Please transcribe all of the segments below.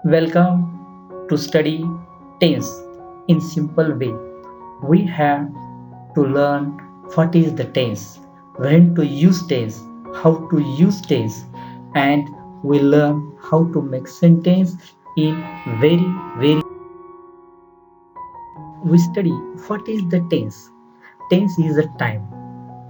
Welcome to study tense in simple way. We have to learn what is the tense, when to use tense, how to use tense, and we learn how to make sentence in very we study what is the tense. Tense is a time.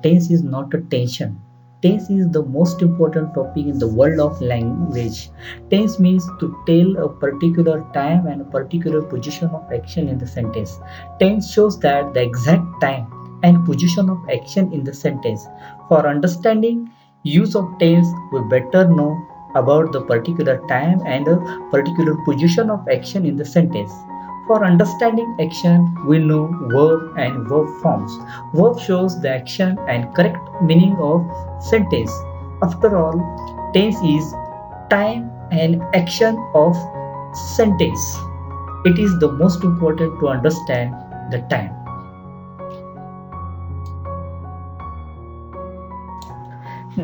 Tense is not a tension. Tense is the most important topic in the world of language. Tense means to tell a particular time and a particular position of action in the sentence. Tense shows that the exact time and position of action in the sentence. For understanding use of tense, we better know about the particular time and a particular position of action in the sentence. For understanding action, we know verb and verb forms. Verb shows the action and correct meaning of sentence. After all, tense is time and action of sentence. It is the most important to understand the time.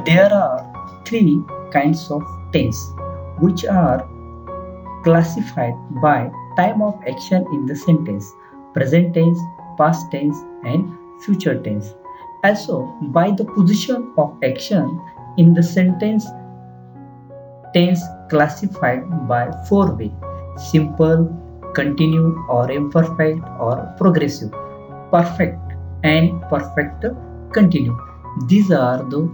There are three kinds of tense which are classified by time of action in the sentence: present tense, past tense, and future tense. Also, by the position of action in the sentence, tense classified by four ways: simple, continued, or imperfect, or progressive, perfect, and perfect continued. These are the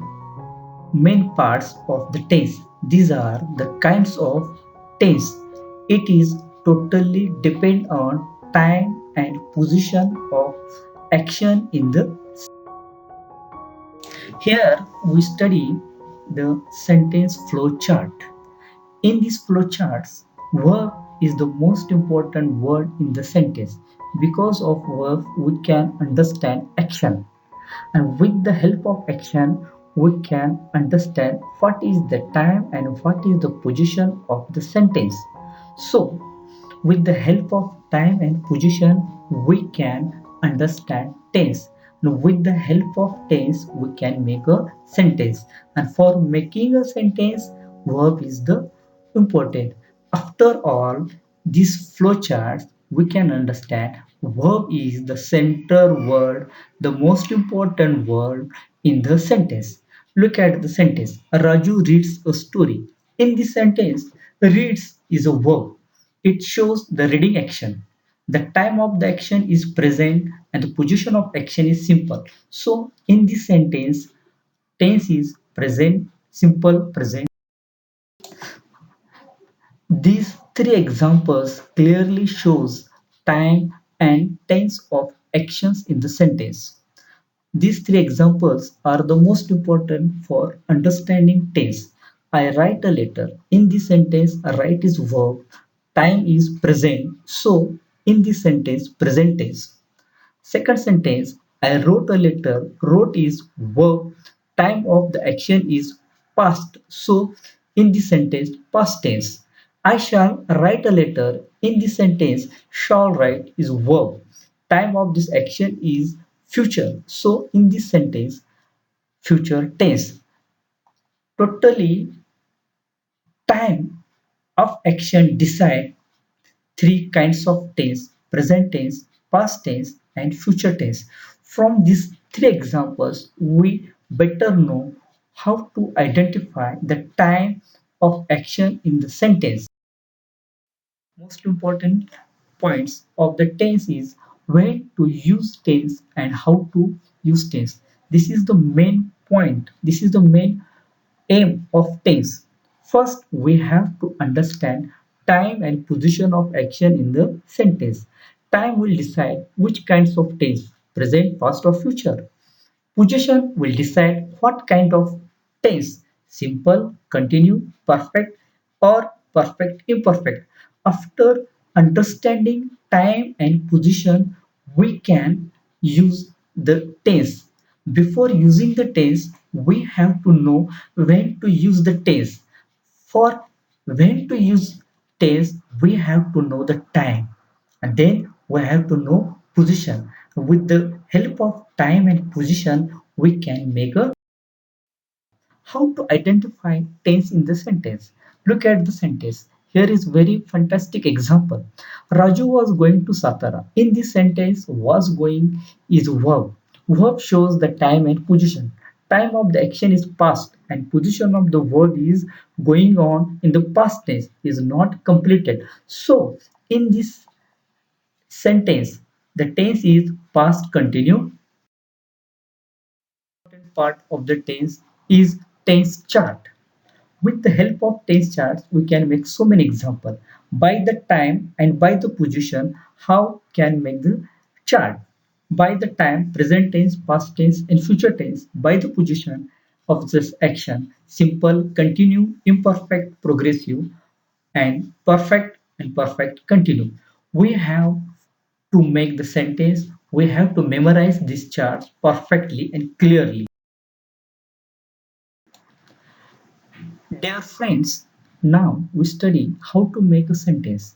main parts of the tense. These are the kinds of tense. It is totally depend on time and position of action in the. Here we study the sentence flow chart. In these flow charts, verb is the most important word in the sentence. Because of verb, we can understand action, and with the help of action we can understand what is the time and what is the position of the sentence. So with the help of time and position we can understand tense. Now with the help of tense we can make a sentence, and for making a sentence verb is the important. After all these flowcharts we can understand verb is the center word, the most important word in the sentence. Look at the sentence: Raju reads a story. In this sentence, reads is a verb. It shows the reading action. The time of the action is present and the position of action is simple. So in this sentence, tense is present, simple, present. These three examples clearly shows time and tense of actions in the sentence. These three examples are the most important for understanding tense. I write a letter. In this sentence, write is verb, time is present. So, in this sentence, present tense. Second sentence, I wrote a letter. Wrote is verb, time of the action is past. So, in this sentence, past tense. I shall write a letter. In this sentence, shall write is verb. Time of this action is future. So, in this sentence, future tense. Totally, time of action decide three kinds of tense: present tense, past tense, and future tense. From these three examples, we better know how to identify the time of action in the sentence. Most important points of the tense is when to use tense and how to use tense. This is the main point. This is the main aim of tense. First, we have to understand time and position of action in the sentence. Time will decide which kinds of tense, present, past, or future. Position will decide what kind of tense, simple, continue, perfect, or perfect imperfect. After understanding time and position, we can use the tense. Before using the tense, we have to know when to use the tense. For when to use tense, we have to know the time, and then we have to know position. With the help of time and position, we can make a. How to identify tense in the sentence? Look at the sentence. Here is very fantastic example. Raju was going to Satara. In this sentence, was going is verb. Verb shows the time and position. Time of the action is past and position of the verb is going on in the past tense is not completed. So in this sentence, the tense is past continue. Part of the tense is tense chart. With the help of tense charts, we can make so many examples. By the time and by the position, how can make the chart? By the time, present tense, past tense, and future tense. By the position of this action, simple, continue, imperfect, progressive, and perfect continue. We have to make the sentence, we have to memorize these charts perfectly and clearly. Dear friends, now we study how to make a sentence.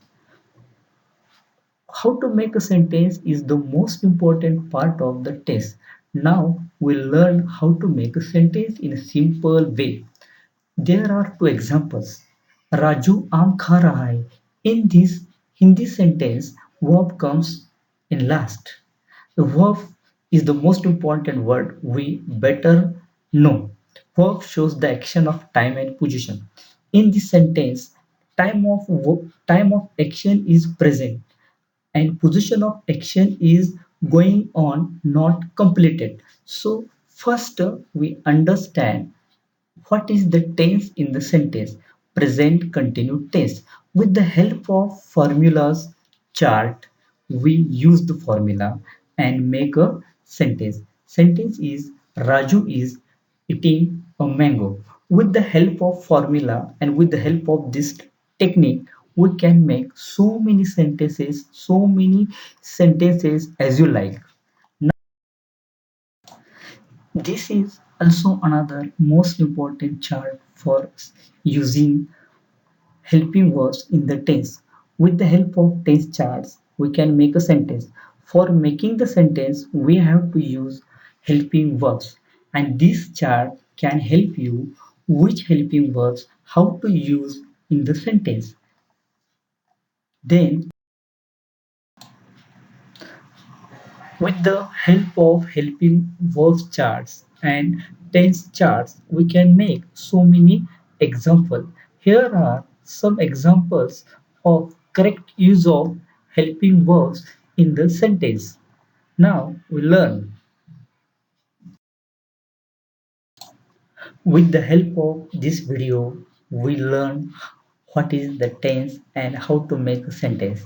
How to make a sentence is the most important part of the test. Now we'll learn how to make a sentence in a simple way. There are two examples. Raju aam kha raha hai. In this sentence, verb comes in last. The verb is the most important word we better know. Verb shows the action of time and position. In this sentence, time of action is present and position of action is going on, not completed. So first we understand what is the tense in the sentence? Present continuous tense. With the help of formulas chart, we use the formula and make a sentence. Sentence is Raju is eating a mango. With the help of formula and with the help of this technique, we can make so many sentences as you like. This is also another most important chart for using helping verbs in the tense. With the help of tense charts, we can make a sentence. For making the sentence, we have to use helping verbs. And this chart can help you which helping verbs how to use in the sentence. Then with the help of helping verb charts and tense charts, we can make so many examples. Here are some examples of correct use of helping verbs in the sentence. Now we learn. With the help of this video, we learn what is the tense and how to make a sentence.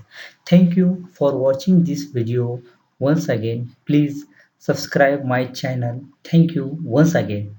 Thank you for watching this video. Once again, please subscribe my channel. Thank you once again.